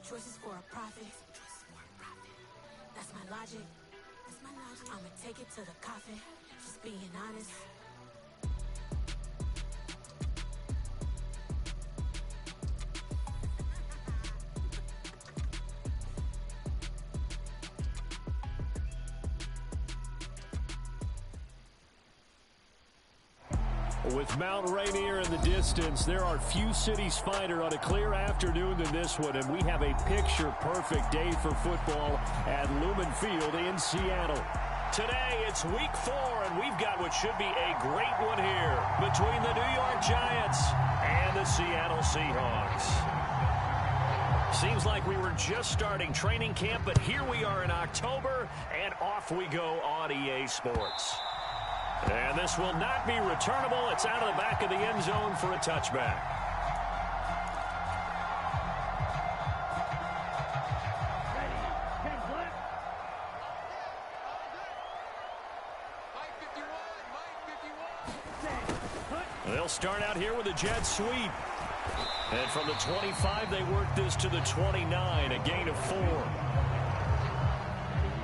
Choices for a profit. That's my logic. I'ma take it to the coffin. Just being honest. With Mount Rainier in the distance, there are few cities finer on a clear afternoon than this one, and we have a picture-perfect day for football at Lumen Field in Seattle. Today, it's Week 4, and we've got what should be a great one here between the New York Giants and the Seattle Seahawks. Seems like we were just starting training camp, but here we are in October, and off we go on EA Sports. And this will not be returnable. It's out of the back of the end zone for a touchback. They'll start out here with a jet sweep. And from the 25, they work this to the 29, a gain of 4.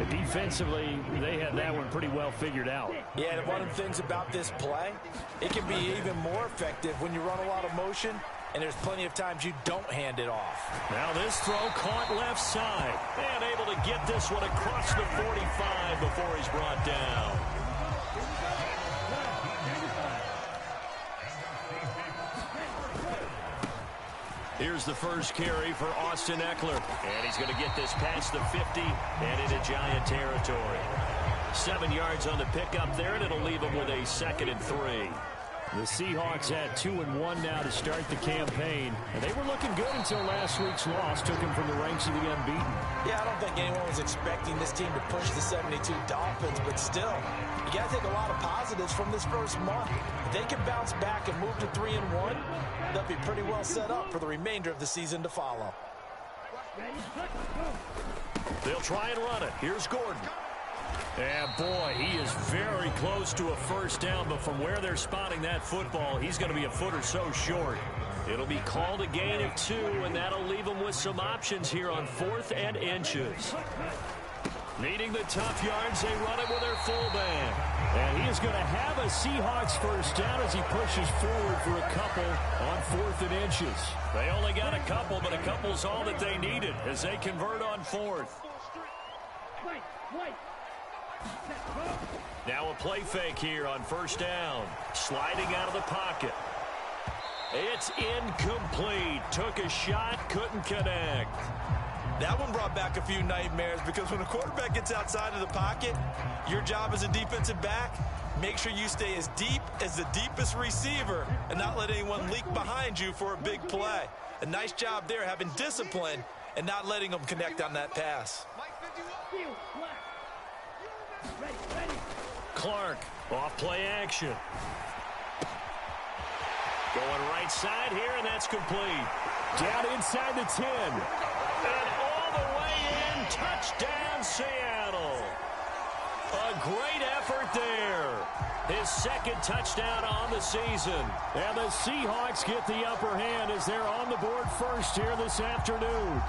Defensively, they had that one pretty well figured out. Yeah, and one of the things about this play, it can be even more effective when you run a lot of motion, and there's plenty of times you don't hand it off. Now this throw caught left side, and able to get this one across the 45 before he's brought down. Here's the first carry for Austin Eckler. And he's going to get this past the 50 and into Giant territory. 7 yards on the pickup there, and it'll leave him with a 2nd and 3. The Seahawks at 2-1 now to start the campaign. And they were looking good until last week's loss took them from the ranks of the unbeaten. Yeah, I don't think anyone was expecting this team to push the 72 Dolphins, but still, you got to take a lot of positives from this first month. If they can bounce back and move to 3-1, they'll be pretty well set up for the remainder of the season to follow. They'll try and run it. Here's Gordon. And boy, he is very close to a first down, but from where they're spotting that football, he's going to be a foot or so short. It'll be called a gain of 2, and that'll leave them with some options here on 4th and inches. Needing the tough yards, they run it with their fullback. And he is going to have a Seahawks first down as he pushes forward for a couple on 4th and inches. They only got a couple, but a couple's all that they needed as they convert on 4th. Now a play fake here on first down. Sliding out of the pocket. It's incomplete. Took a shot, couldn't connect. That one brought back a few nightmares because when a quarterback gets outside of the pocket, your job as a defensive back, make sure you stay as deep as the deepest receiver and not let anyone leak behind you for a big play. A nice job there having discipline and not letting them connect on that pass. Clark, off play action. Going right side here, and that's complete. Down inside the 10. And all the way in, touchdown Seattle. A great effort there. His 2nd touchdown on the season. And the Seahawks get the upper hand as they're on the board first here this afternoon.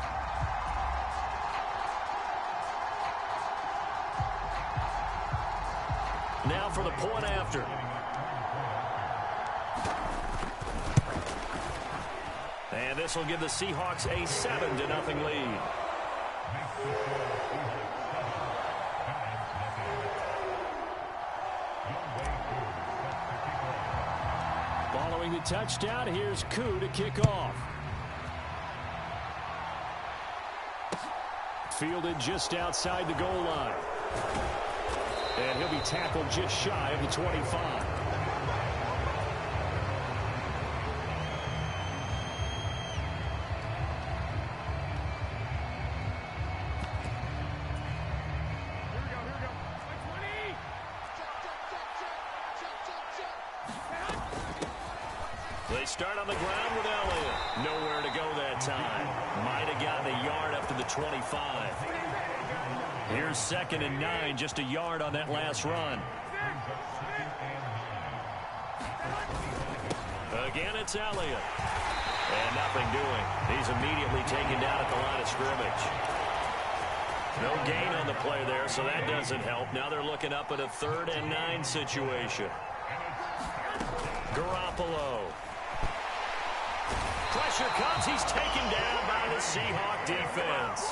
Now for the point after. And this will give the Seahawks a 7-0 lead. Following the touchdown, here's Koo to kick off. Fielded just outside the goal line. And he'll be tackled just shy of the 25. They start on the ground with Elliott. Nowhere to go that time. Might have gotten a yard up to the 25. Here's 2nd and 9, just a yard on that last run. Again, it's Elliott. And nothing doing. He's immediately taken down at the line of scrimmage. No gain on the play there, so that doesn't help. Now they're looking up at a 3rd and 9 situation. Garoppolo. Pressure comes. He's taken down by the Seahawk defense.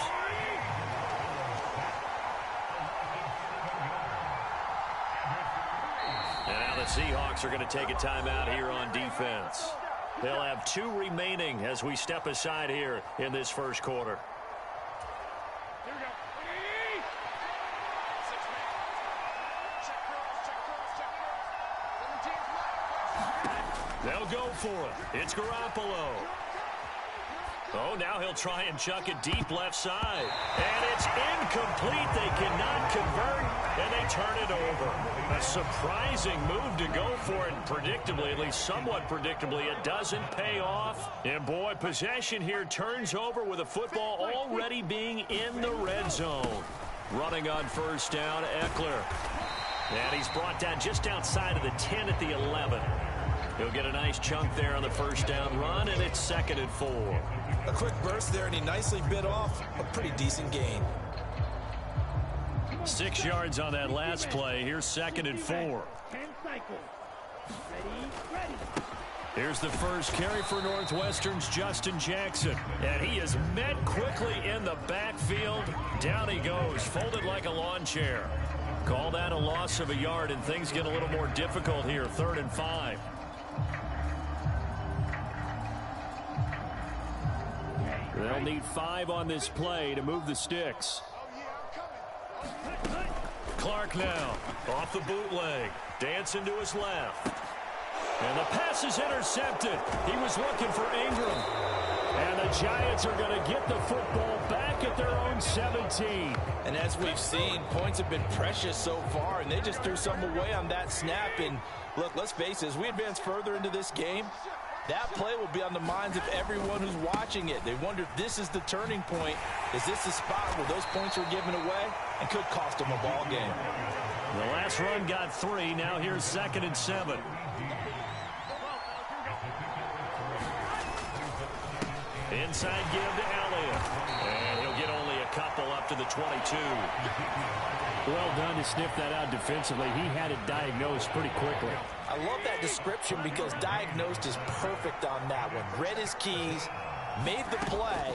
And now the Seahawks are going to take a timeout here on defense. They'll have 2 remaining as we step aside here in this first quarter. They'll go for it. It's Garoppolo. Oh, now he'll try and chuck it deep left side. And it's incomplete. They cannot convert, and they turn it over. A surprising move to go for it, and predictably, at least somewhat predictably, it doesn't pay off. And, boy, possession here turns over with a football already being in the red zone. Running on first down, Eckler. And he's brought down just outside of the 10 at the 11. He'll get a nice chunk there on the first down run, and it's 2nd and 4. A quick burst there, and he nicely bit off a pretty decent gain. 6 yards on that last play. Here's 2nd and 4. Here's the first carry for Northwestern's Justin Jackson. And he is met quickly in the backfield. Down he goes, folded like a lawn chair. Call that a loss of a yard, and things get a little more difficult here. 3rd and 5. They'll need 5 on this play to move the sticks. Clark now off the bootleg. Dancing to his left. And the pass is intercepted. He was looking for Ingram. And the Giants are going to get the football back at their own 17. And as we've seen, points have been precious so far, and they just threw some away on that snap. And look, let's face it, as we advance further into this game, that play will be on the minds of everyone who's watching it. They wonder if this is the turning point. Is this the spot where those points were given away and could cost them a ball game? The last run got 3. Now here's 2nd and 7. Inside give to Elliott. And he'll get only a couple up to the 22. Well done to sniff that out defensively. He had it diagnosed pretty quickly. I love that description because diagnosed is perfect on that one. Read his keys, made the play,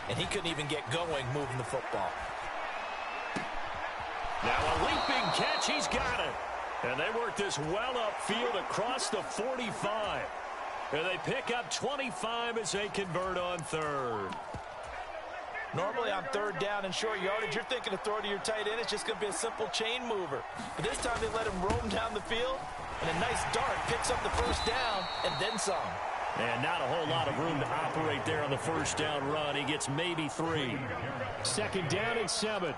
and he couldn't even get going moving the football. Now a leaping catch. He's got it. And they work this well upfield across the 45. And they pick up 25 as they convert on 3rd. Normally on 3rd down and short yardage, you're thinking of throw to your tight end. It's just going to be a simple chain mover. But this time they let him roam down the field, and a nice dart picks up the first down and then some. And not a whole lot of room to operate there on the first down run. He gets maybe 3. 2nd down and 7.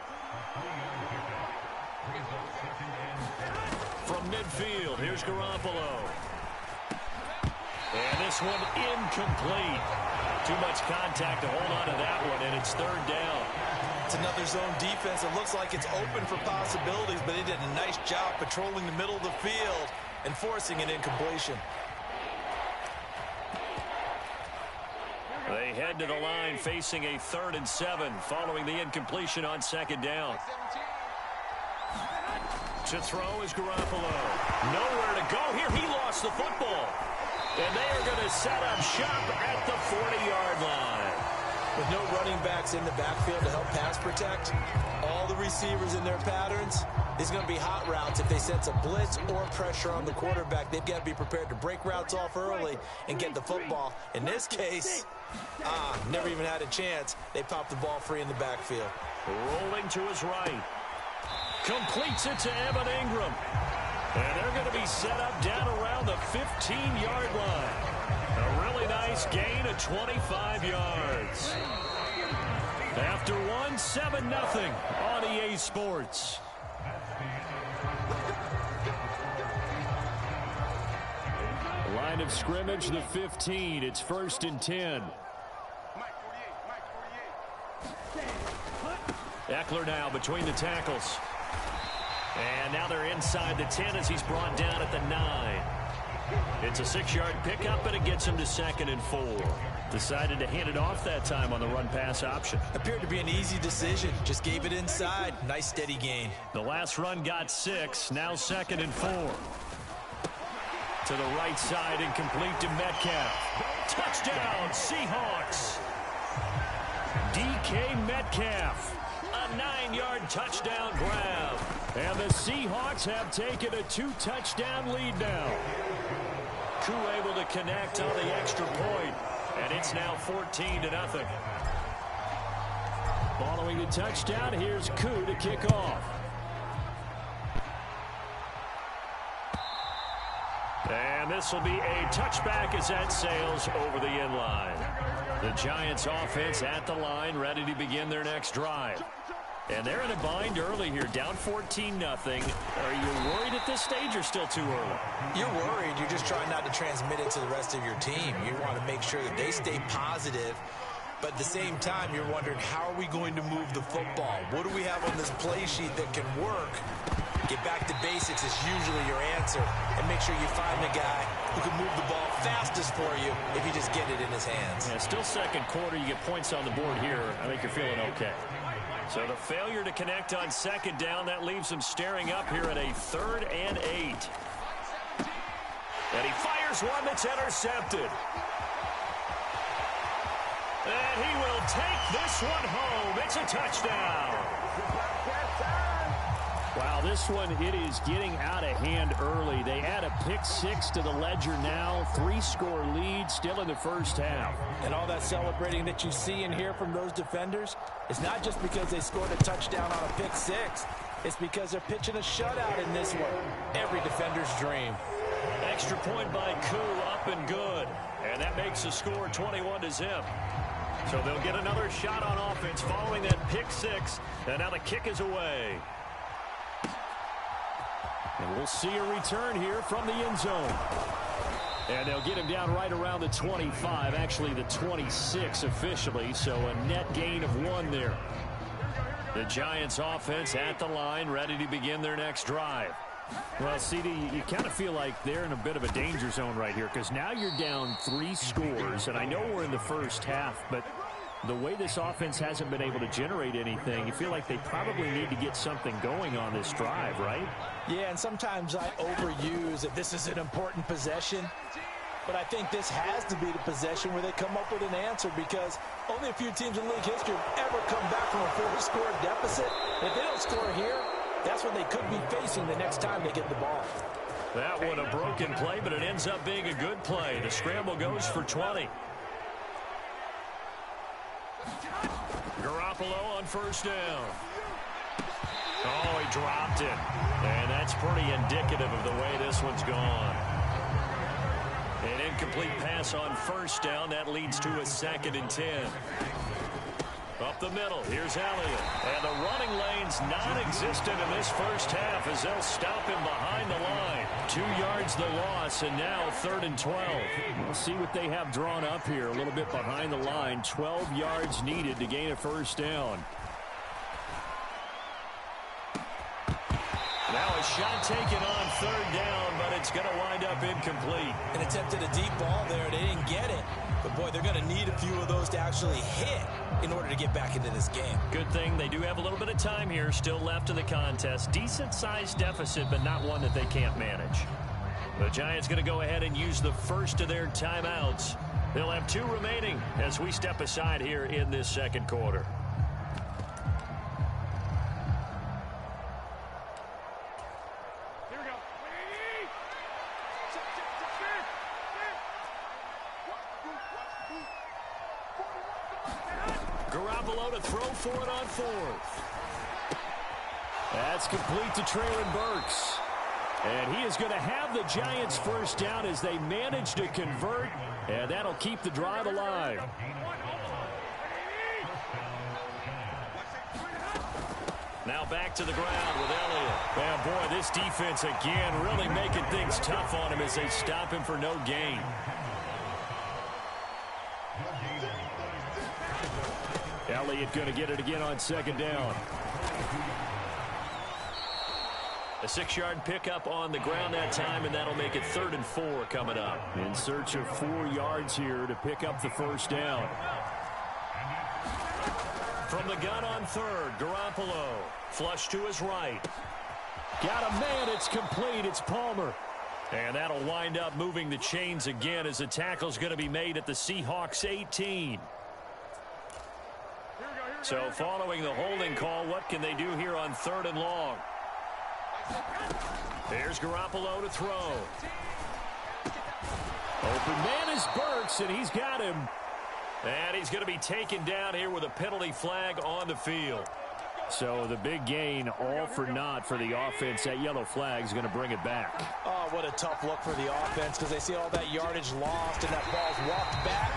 From midfield, here's Garoppolo. And this one incomplete. Too much contact to hold on to that one, and it's 3rd down. It's another zone defense. It looks like it's open for possibilities, but they did a nice job patrolling the middle of the field and forcing an incompletion. They head to the line facing a 3rd and 7 following the incompletion on 2nd down. To throw is Garoppolo. Nowhere to go here. He lost the football. And they are going to set up shop at the 40-yard line. With no running backs in the backfield to help pass protect, all the receivers in their patterns, it's going to be hot routes. If they sense a blitz or pressure on the quarterback, they've got to be prepared to break routes off early and get the football. In this case, never even had a chance. They popped the ball free in the backfield. Rolling to his right. Completes it to Evan Ingram. And they're going to be set up down around the 15-yard line. A really nice gain of 25 yards. After one, 7-0 on EA Sports. Line of scrimmage, the 15. It's 1st and 10. Eckler now between the tackles. And now they're inside the 10 as he's brought down at the 9. It's a 6-yard pickup, and it gets him to 2nd and 4. Decided to hand it off that time on the run-pass option. Appeared to be an easy decision. Just gave it inside. Nice steady gain. The last run got 6. Now 2nd and 4. To the right side and complete to Metcalf. Touchdown, Seahawks. DK Metcalf. A 9-yard touchdown grab. And the Seahawks have taken a 2-touchdown lead now. Koo able to connect on the extra point. And it's now 14-0. Following the touchdown, here's Koo to kick off. And this will be a touchback as that sails over the end line. The Giants offense at the line, ready to begin their next drive. And they're in a bind early here, down 14-0. Are you worried at this stage or still too early? You're worried. You're just trying not to transmit it to the rest of your team. You want to make sure that they stay positive. But at the same time, you're wondering, how are we going to move the football? What do we have on this play sheet that can work? Get back to basics is usually your answer. And make sure you find the guy who can move the ball fastest for you if you just get it in his hands. Yeah, still second quarter. You get points on the board here. I think you're feeling okay. So the failure to connect on 2nd down, that leaves him staring up here at a 3rd and 8. And he fires one that's intercepted. And he will take this one home. It's a touchdown. Wow, this one, it is getting out of hand early. They add a pick-6 to the ledger now. 3-score lead still in the first half. And all that celebrating that you see and hear from those defenders, it's not just because they scored a touchdown on a pick-6. It's because they're pitching a shutout in this one. Every defender's dream. Extra point by Koo, up and good. And that makes the score 21-0. So they'll get another shot on offense following that pick-6. And now the kick is away. And we'll see a return here from the end zone. And they'll get him down right around the 25, actually the 26 officially, so a net gain of 1 there. The Giants offense at the line, ready to begin their next drive. Well, CD, you kind of feel like they're in a bit of a danger zone right here because now you're down 3 scores, and I know we're in the first half, but the way this offense hasn't been able to generate anything, you feel like they probably need to get something going on this drive, right? Yeah, and sometimes I overuse that this is an important possession. But I think this has to be the possession where they come up with an answer because only a few teams in league history have ever come back from a 4-score deficit. If they don't score here, that's what they could be facing the next time they get the ball. That one a broken play, but it ends up being a good play. The scramble goes for 20. Garoppolo on 1st down. Oh, he dropped it. And that's pretty indicative of the way this one's gone. An incomplete pass on 1st down. That leads to a 2nd and 10. Up the middle, here's Elliott. And the running lane's non-existent in this first half as they'll stop him behind the line. 2 yards the loss, and now 3rd and 12. We'll see what they have drawn up here. A little bit behind the line. 12 yards needed to gain a 1st down. Now a shot taken on 3rd down, but it's going to wind up incomplete. An attempt at a deep ball there. They didn't get it. But, boy, they're going to need a few of those to actually hit in order to get back into this game. Good thing they do have a little bit of time here still left in the contest. Decent-sized deficit, but not one that they can't manage. The Giants going to go ahead and use the first of their timeouts. They'll have 2 remaining as we step aside here in this 2nd quarter. Garoppolo to throw for it on 4th. That's complete to Traylon Burks. And he is going to have the Giants 1st down as they manage to convert, and that'll keep the drive alive. Now back to the ground with Elliott. And boy, this defense again really making things tough on him as they stop him for no gain. Elliott going to get it again on 2nd down. A 6-yard pickup on the ground that time, and that'll make it 3rd and 4 coming up. In search of 4 yards here to pick up the first down. From the gun on 3rd, Garoppolo. Flush to his right. Got a man, it's complete, it's Palmer. And that'll wind up moving the chains again as the tackle's going to be made at the Seahawks 18. So following the holding call, what can they do here on 3rd and long? There's Garoppolo to throw. Open man is Burks, and he's got him. And he's going to be taken down here with a penalty flag on the field. So the big gain, all for naught for the offense. That yellow flag is going to bring it back. Oh, what a tough look for the offense because they see all that yardage lost and that ball's walked back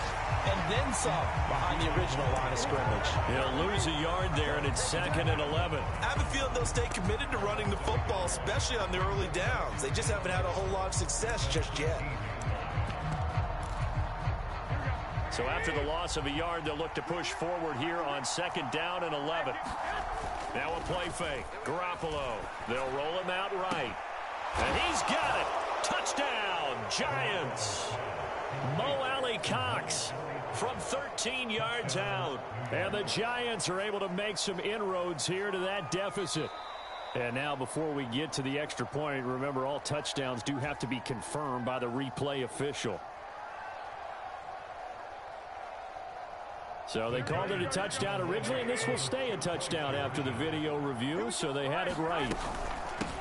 and then some behind the original line of scrimmage. He'll lose a yard there, and it's 2nd and 11. I have a feeling they'll stay committed to running the football, especially on the early downs. They just haven't had a whole lot of success just yet. So after the loss of a yard, they'll look to push forward here on 2nd down and 11. Now a play fake. Garoppolo. They'll roll him out right. And he's got it. Touchdown, Giants. Mo Alley Cox from 13 yards out. And the Giants are able to make some inroads here to that deficit. And now before we get to the extra point, remember all touchdowns do have to be confirmed by the replay official. So they called it a touchdown originally, and this will stay a touchdown after the video review, so they had it right.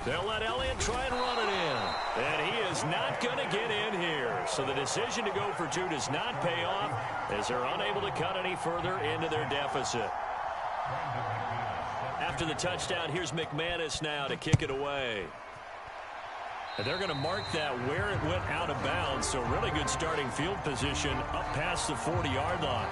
They'll let Elliott try and run it in. And he is not going to get in here. So the decision to go for 2 does not pay off as they're unable to cut any further into their deficit. After the touchdown, here's McManus now to kick it away. And they're going to mark that where it went out of bounds, so really good starting field position up past the 40-yard line.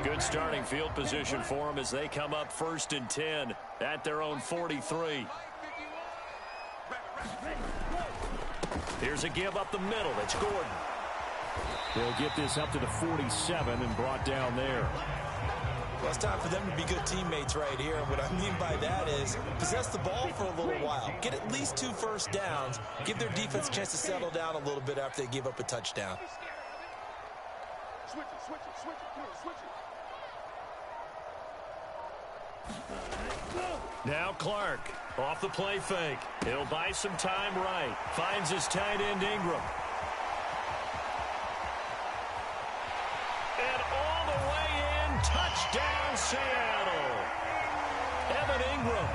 Good starting field position for them as they come up 1st and 10 at their own 43. Here's a give up the middle. It's Gordon. They'll get this up to the 47 and brought down there. Well, it's time for them to be good teammates right here. What I mean by that is possess the ball for a little while. Get at least 2 first downs. Give their defense a chance to settle down a little bit after they give up a touchdown. Switch it. Come on, switch it. Now Clark off the play fake. He'll buy some time right. Finds his tight end Ingram. And all the way in. Touchdown Seattle. Evan Ingram,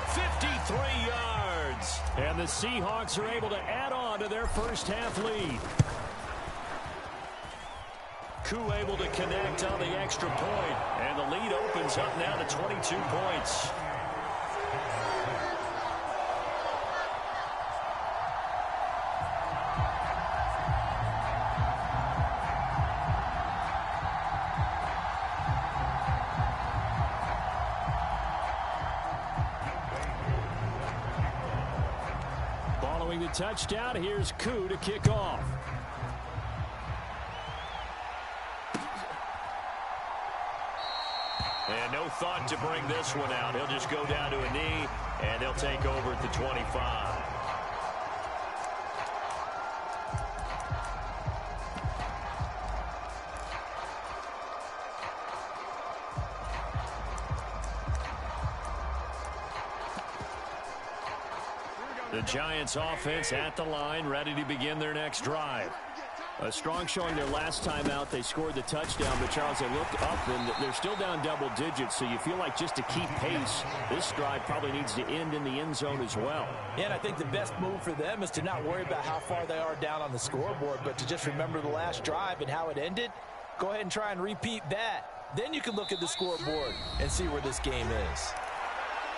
53 yards. And the Seahawks are able to add on to their first half lead. Koo able to connect on the extra point, and the lead opens up now to 22 points. Following the touchdown, here's Koo to kick off. And no thought to bring this one out. He'll just go down to a knee, and they'll take over at the 25. The Giants offense at the line, ready to begin their next drive. A strong showing their last time out. They scored the touchdown, but Charles, they looked up and they're still down double digits, so you feel like just to keep pace, this drive probably needs to end in the end zone as well. Yeah, and I think the best move for them is to not worry about how far they are down on the scoreboard, but to just remember the last drive and how it ended. Go ahead and try and repeat that. Then you can look at the scoreboard and see where this game is.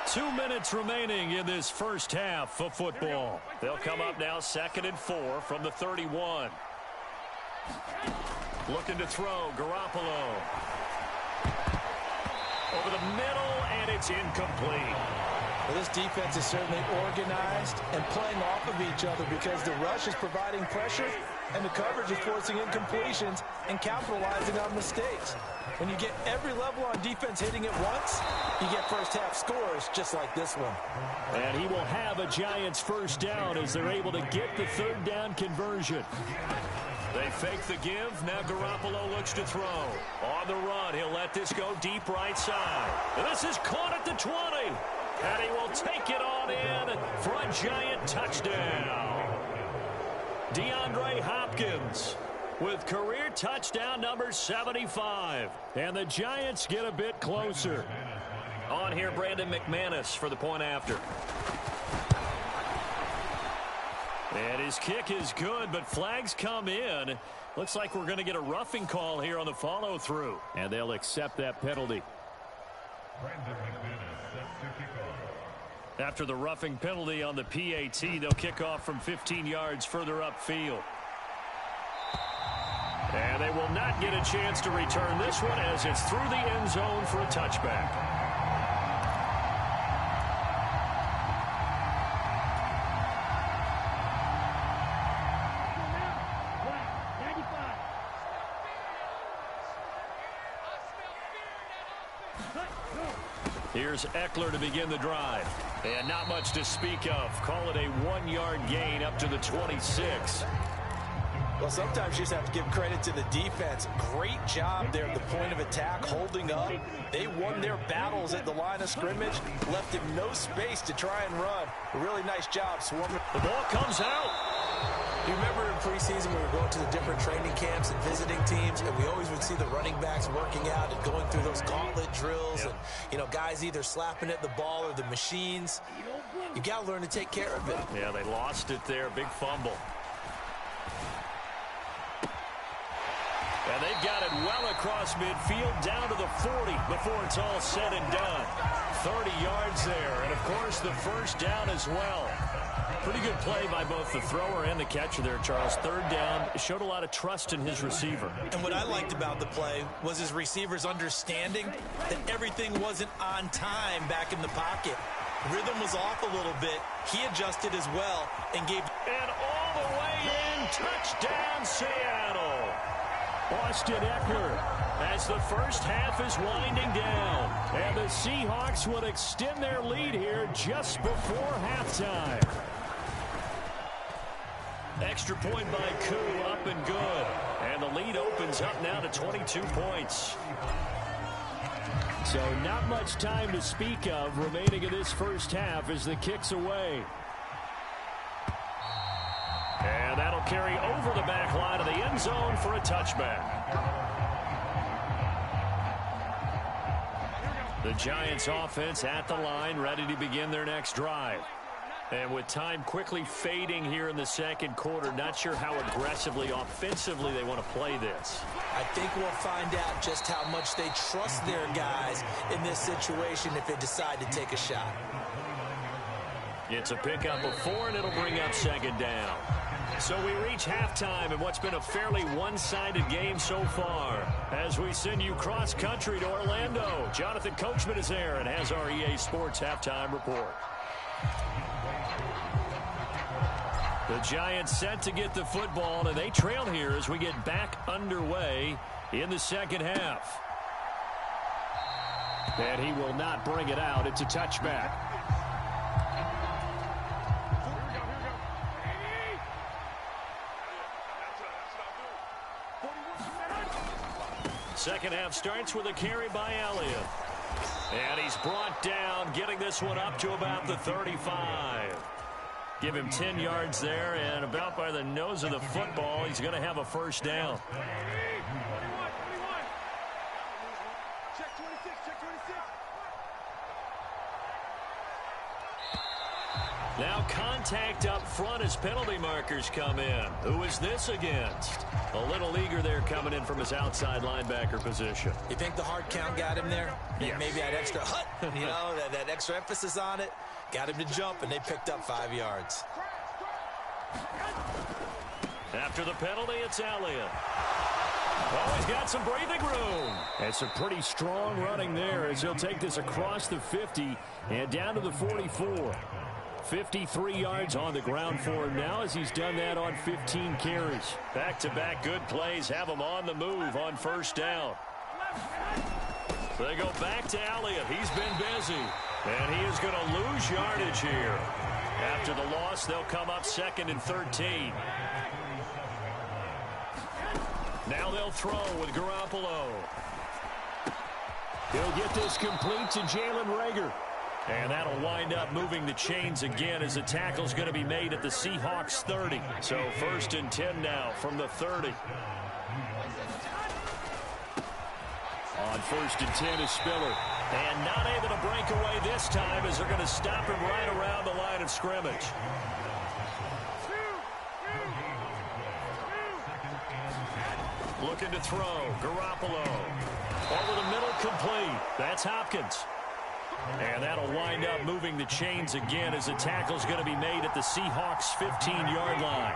2 minutes remaining in this first half of football. They'll come up now 2nd and 4 from the 31. Looking to throw, Garoppolo. Over the middle, and it's incomplete. Well, this defense is certainly organized and playing off of each other because the rush is providing pressure and the coverage is forcing incompletions and capitalizing on mistakes. When you get every level on defense hitting it once, you get first-half scores just like this one. And he will have a Giants first down as they're able to get the third down conversion. They fake the give. Now Garoppolo looks to throw. On the run, he'll let this go deep right side. And this is caught at the 20. And he will take it on in for a Giant touchdown. DeAndre Hopkins with career touchdown number 75. And the Giants get a bit closer. On here, Brandon McManus for the point after. And his kick is good, but flags come in. Looks like we're going to get a roughing call here on the follow-through. And they'll accept that penalty. After the roughing penalty on the PAT, they'll kick off from 15 yards further upfield. And they will not get a chance to return this one as it's through the end zone for a touchback. Here's Eckler to begin the drive. And not much to speak of. Call it a 1-yard gain up to the 26. Well, sometimes you just have to give credit to the defense. Great job there at the point of attack, holding up. They won their battles at the line of scrimmage, left him no space to try and run. A really nice job swarming. The ball comes out. You remember in preseason when we were going to the different training camps and visiting teams, and we always would see the running backs working out and going through those gauntlet drills, and, you know, guys either slapping at the ball or the machines. You got to learn to take care of it. Yeah, they lost it there. Big fumble. And they've got it well across midfield down to the 40 before it's all said and done. 30 yards there, and, of course, the first down as well. Pretty good play by both the thrower and the catcher there, Charles. Third down, showed a lot of trust in his receiver. And what I liked about the play was his receivers understanding that everything wasn't on time back in the pocket. Rhythm was off a little bit. He adjusted as well and gave... And all the way in, touchdown Seattle. Austin Eckler as the first half is winding down. And the Seahawks would extend their lead here just before halftime. Extra point by Koo, up and good. And the lead opens up now to 22 points. So not much time to speak of remaining in this first half as the kick's away. And that'll carry over the back line of the end zone for a touchback. The Giants offense at the line, ready to begin their next drive. And with time quickly fading here in the second quarter, not sure how aggressively, offensively they want to play this. I think we'll find out just how much they trust their guys in this situation if they decide to take a shot. It's a pickup of 4, and it'll bring up second down. So we reach halftime in what's been a fairly one-sided game so far. As we send you cross-country to Orlando, Jonathan Coachman is there and has our EA Sports halftime report. The Giants set to get the football, and they trail here as we get back underway in the second half. And he will not bring it out. It's a touchback. Second half starts with a carry by Elliott. And he's brought down, getting this one up to about the 35. Give him 10 yards there, and about by the nose of the football, he's going to have a first down. Now contact up front as penalty markers come in. Who is this against? A little eager there coming in from his outside linebacker position. You think the hard count got him there? Yes. Maybe that extra you know, that extra emphasis on it. Got him to jump, and they picked up 5 yards. After the penalty, it's Elliott. Oh, he's got some breathing room. And some pretty strong running there as he'll take this across the 50 and down to the 44. 53 yards on the ground for him now as he's done that on 15 carries. Back-to-back good plays have him on the move on first down. They go back to Elliott. He's been busy. And he is going to lose yardage here. After the loss, they'll come up 2nd and 13. Now they'll throw with Garoppolo. He'll get this complete to Jalen Reagor. And that'll wind up moving the chains again as the tackle's going to be made at the Seahawks 30. So 1st and 10 now from the 30. On 1st and 10 is Spiller. And not able to break away this time as they're going to stop him right around the line of scrimmage. Looking to throw. Garoppolo. Over the middle, complete. That's Hopkins. And that'll wind up moving the chains again as the tackle's going to be made at the Seahawks 15-yard line.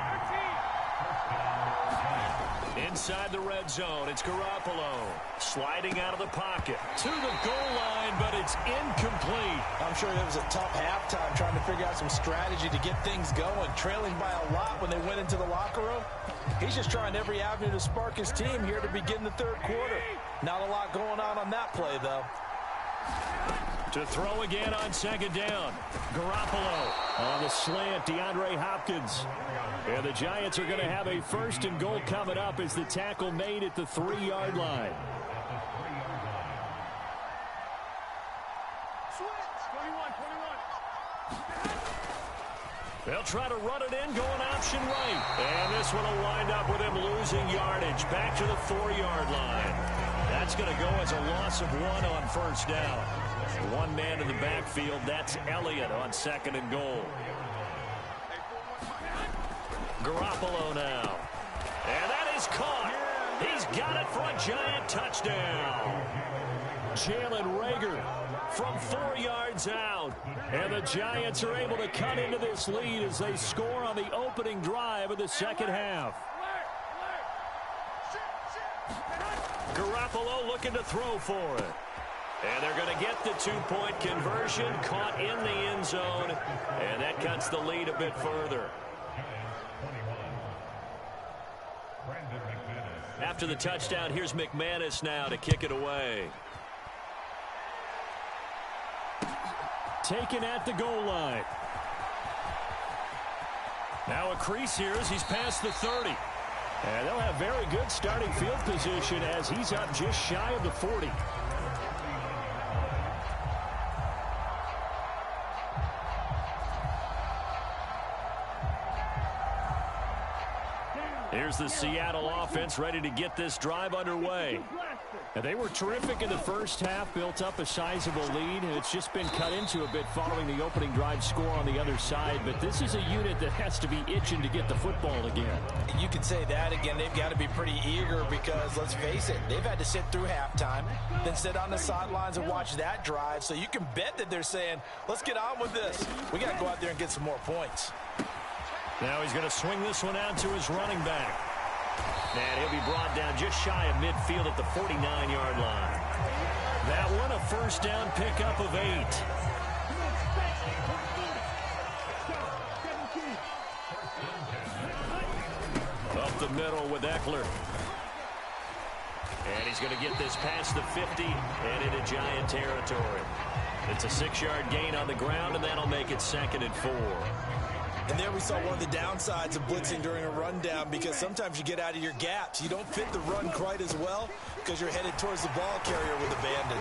Inside the red zone, it's Garoppolo. Sliding out of the pocket to the goal line, but it's incomplete. I'm sure that was a tough halftime trying to figure out some strategy to get things going. Trailing by a lot when they went into the locker room. He's just trying every avenue to spark his team here to begin the 3rd quarter. Not a lot going on that play, though. To throw again on 2nd down. Garoppolo on the slant, DeAndre Hopkins. And the Giants are going to have a 1st and goal coming up as the tackle made at the 3-yard line. They'll try to run it in, going option right. And this one will wind up with him losing yardage back to the 4-yard line. That's going to go as a loss of 1 on 1st down. One man in the backfield, that's Elliott on 2nd and goal. Garoppolo now. And that is caught. He's got it for a Giant touchdown. Jalen Reagor from 4 yards out. And the Giants are able to cut into this lead as they score on the opening drive of the 2nd half. Garoppolo looking to throw for it. And they're going to get the 2-point conversion, caught in the end zone, and that cuts the lead a bit further. After the touchdown, here's McManus now to kick it away. Taken at the goal line. Now a crease here as he's past the 30. And they'll have very good starting field position as he's up just shy of the 40. Here's the Seattle offense ready to get this drive underway. And they were terrific in the first half, built up a sizable lead, and it's just been cut into a bit following the opening drive score on the other side. But this is a unit that has to be itching to get the football again. You can say that again. They've got to be pretty eager because, let's face it, they've had to sit through halftime, then sit on the sidelines and watch that drive. So you can bet that they're saying, let's get on with this. We got to go out there and get some more points. Now he's going to swing this one out to his running back. And he'll be brought down just shy of midfield at the 49-yard line. That one a 1st down pickup of 8. Up the middle with Eckler. And he's going to get this past the 50 and into Giant territory. It's a 6-yard gain on the ground, and that'll make it 2nd and 4. And there we saw one of the downsides of blitzing during a rundown, because sometimes you get out of your gaps. You don't fit the run quite as well because you're headed towards the ball carrier with abandon.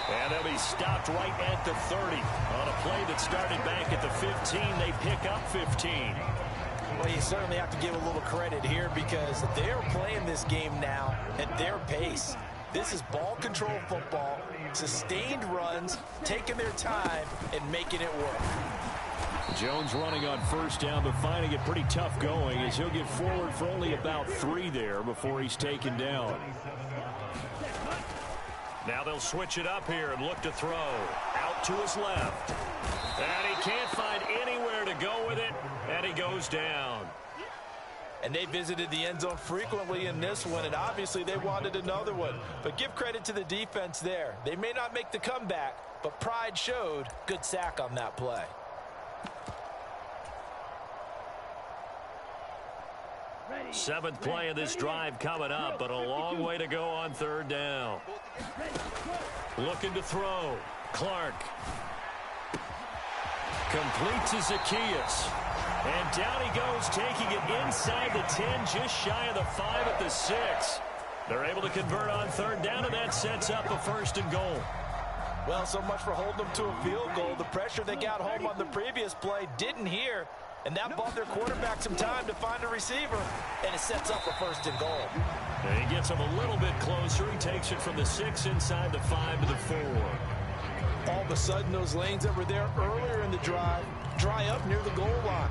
And they'll be stopped right at the 30. On a play that started back at the 15, they pick up 15. Well, you certainly have to give a little credit here because they're playing this game now at their pace. This is ball control football, sustained runs, taking their time and making it work. Jones running on 1st down, but finding it pretty tough going as he'll get forward for only about 3 there before he's taken down. Now they'll switch it up here and look to throw. Out to his left. And he can't find anywhere to go with it, and he goes down. And they visited the end zone frequently in this one, and obviously they wanted another one. But give credit to the defense there. They may not make the comeback, but pride showed. Good sack on that play. Seventh play of this drive coming up, but a long way to go on third down. Looking to throw. Clark. Complete to Zacchaeus. And down he goes, taking it inside the 10, just shy of the 5 at the 6. They're able to convert on third down, and that sets up a 1st and goal. Well, so much for holding them to a field goal. The pressure they got home on the previous play didn't hear, and that bought their quarterback some time to find a receiver, and it sets up a 1st and goal. And he gets him a little bit closer. He takes it from the 6 inside the 5 to the 4. All of a sudden, those lanes that were there earlier in the drive dry up near the goal line.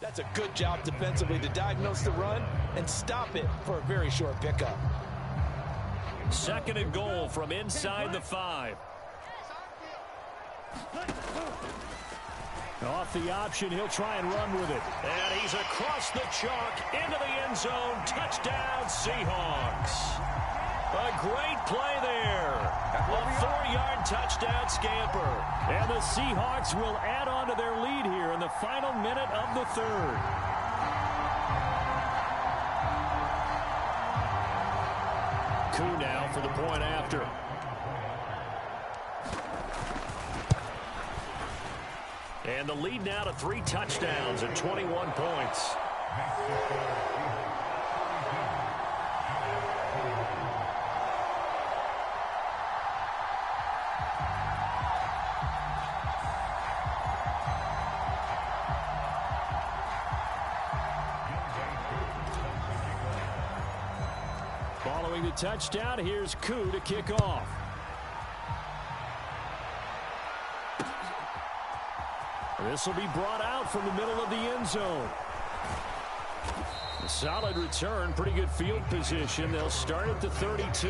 That's a good job defensively to diagnose the run and stop it for a very short pickup. 2nd and goal from inside the 5. Off the option, he'll try and run with it. And he's across the chalk into the end zone. Touchdown, Seahawks. A great play there. A 4-yard touchdown scamper. And the Seahawks will add on to their lead here in the final minute of the 3rd. Koo now for the point after. And the lead now to 3 touchdowns and 21 points. Following the touchdown, here's Koo to kick off. This will be brought out from the middle of the end zone. A solid return, pretty good field position. They'll start at the 32.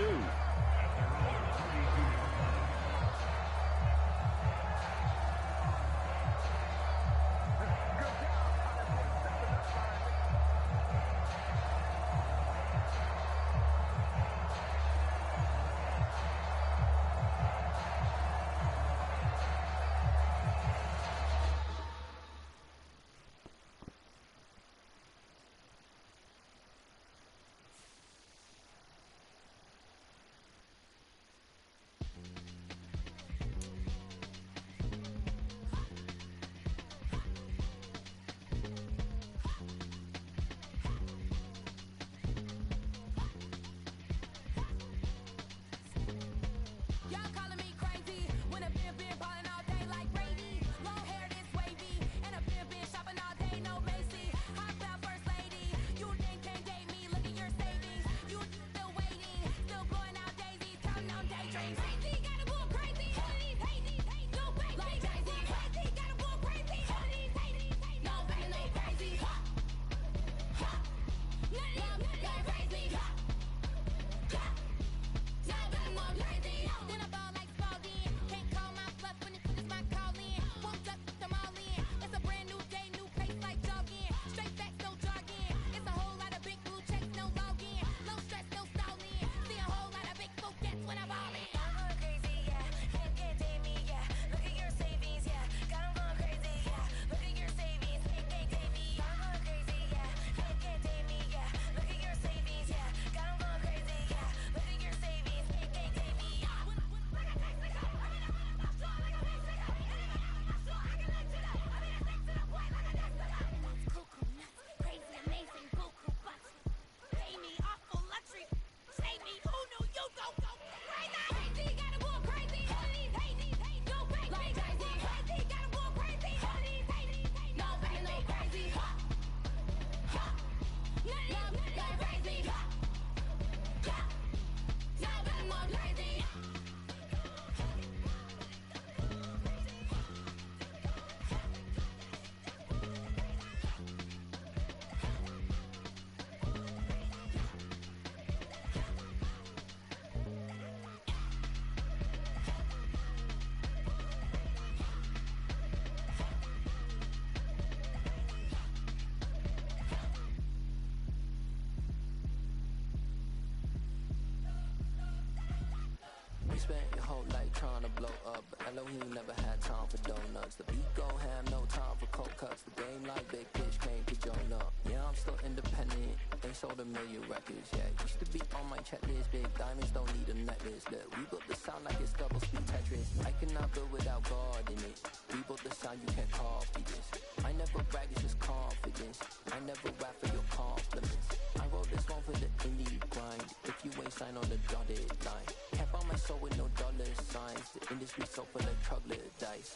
You spent your whole life trying to blow up, but Elohim never had time for donuts. The beat go ham, no time for cold cuts. The game like Big Fish came to join up. Yeah, I'm still independent, ain't sold a million records yet. Used to be on my checklist, big diamonds don't need a necklace. Look, we built the sound like it's double speed Tetris. I cannot build without God in it. We built the sound, you can't copy this. I never brag, it's just confidence. I never rap for your compliments. I wrote this one for the indie grind. If you ain't signed on the dotted line, can't buy my soul with no dollar signs. The industry so full of troglodytes.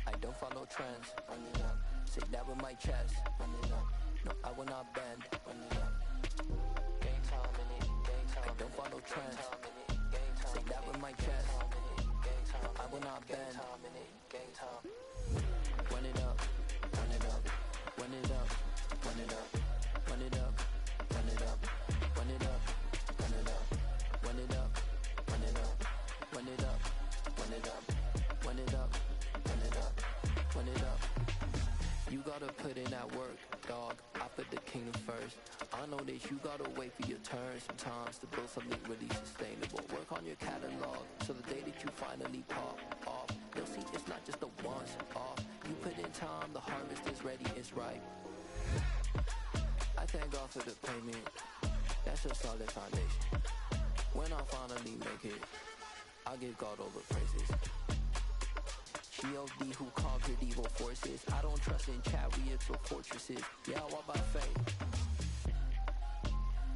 I don't follow trends. Run it up. Say that with my chest. Run it up. No, I will not bend. Run it up. Game time in it. Game time. I don't follow trends. Say that with my chest. I will not bend. Game time. Run it up. Run it up. Run it up. Run it up. Run it up. Run it up. Run it up. Run it up. Run it up. Run it up. Run it up. Run it up. Run it up. Run it up. Run it up. You gotta put in that work, dog. I put the kingdom first. I know that you gotta wait for your turn sometimes to build something really sustainable. Work on your catalog, so the day that you finally pop off, you'll see it's not just a once off. You put in time, the harvest is ready, it's ripe. I thank God for the payment. That's a solid foundation. When I finally make it, I'll give God all the praises. G.O.D. who conquered evil forces. I don't trust in chariots or fortresses. Yeah, I walk by faith.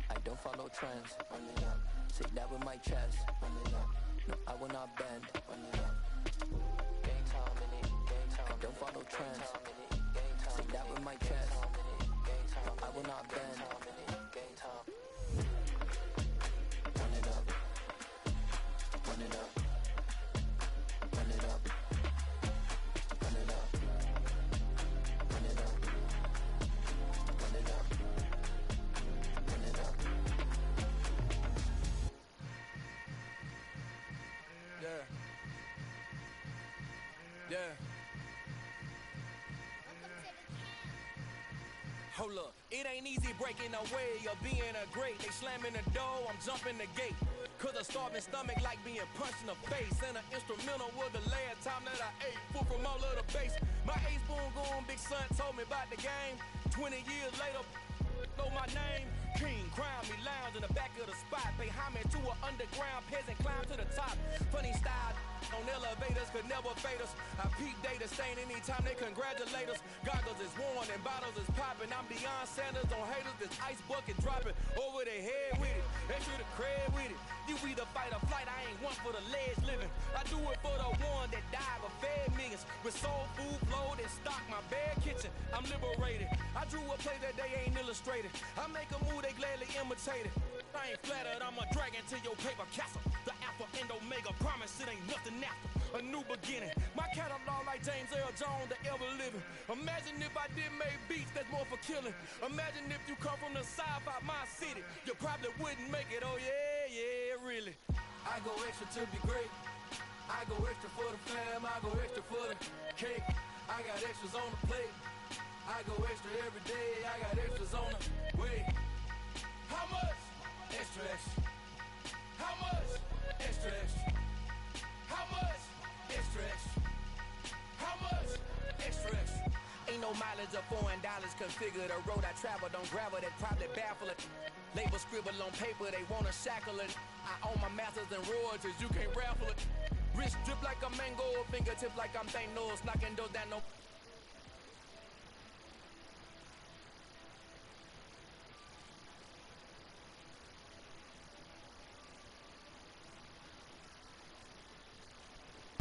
I don't follow trends. Run it up. Say that with my chest. Run it up. No, I will not bend. Run it up. Game time in it. Game time. I don't follow trends. Say that with my chest. I will not bend. Game time. Run it up. Run it up. Run it up. Run it up. Run it up. Run it up. Run it up. Yeah. Yeah. Hold up, it ain't easy breaking away or being a great. They slamming the door, I'm jumping the gate. Cause a starving stomach like being punched in the face. And an instrumental was the last time that I ate food from all of the base. My ace boom goon, big son told me about the game. 20 years later, know my name. King, crown me, lounge in the back of the spot. Pay homage to an underground peasant, climb to the top. Funny style on elevators could never fade us. I peep data stain anytime they congratulate us. Goggles is worn and bottles is popping. I'm Deion Sanders on haters, this ice bucket dropping over their head with it. Extra the cred with it. You either fight or flight, I ain't one for the ledge living. I do it for the one that died but fed millions. With soul food flowed and stock my bad kitchen. I'm liberated. I drew a play that they ain't illustrated. I make a move, they gladly imitate it. I ain't flattered, I'm a dragon to your paper castle. The alpha and omega, promise it ain't nothing after. A new beginning. My catalog like James Earl Jones, the ever living. Imagine if I did make beats, that's more for killing. Imagine if you come from the south out my city, you probably wouldn't make it. Oh yeah, yeah, really. I go extra to be great. I go extra for the fam, I go extra for the cake. I got extras on the plate. I go extra every day, I got extras on the way. How much? Extra, extra. How much? Extra, extra. How much? Extra, extra. How much? Extra, extra. Ain't no mileage of $4 configure the road I travel. Don't gravel, that probably baffle it. Label scribble on paper, they wanna shackle it. I own my masters and royalties, you can't raffle it. Wrist drip like a mango, fingertip like I'm Thanos, knocking doors down no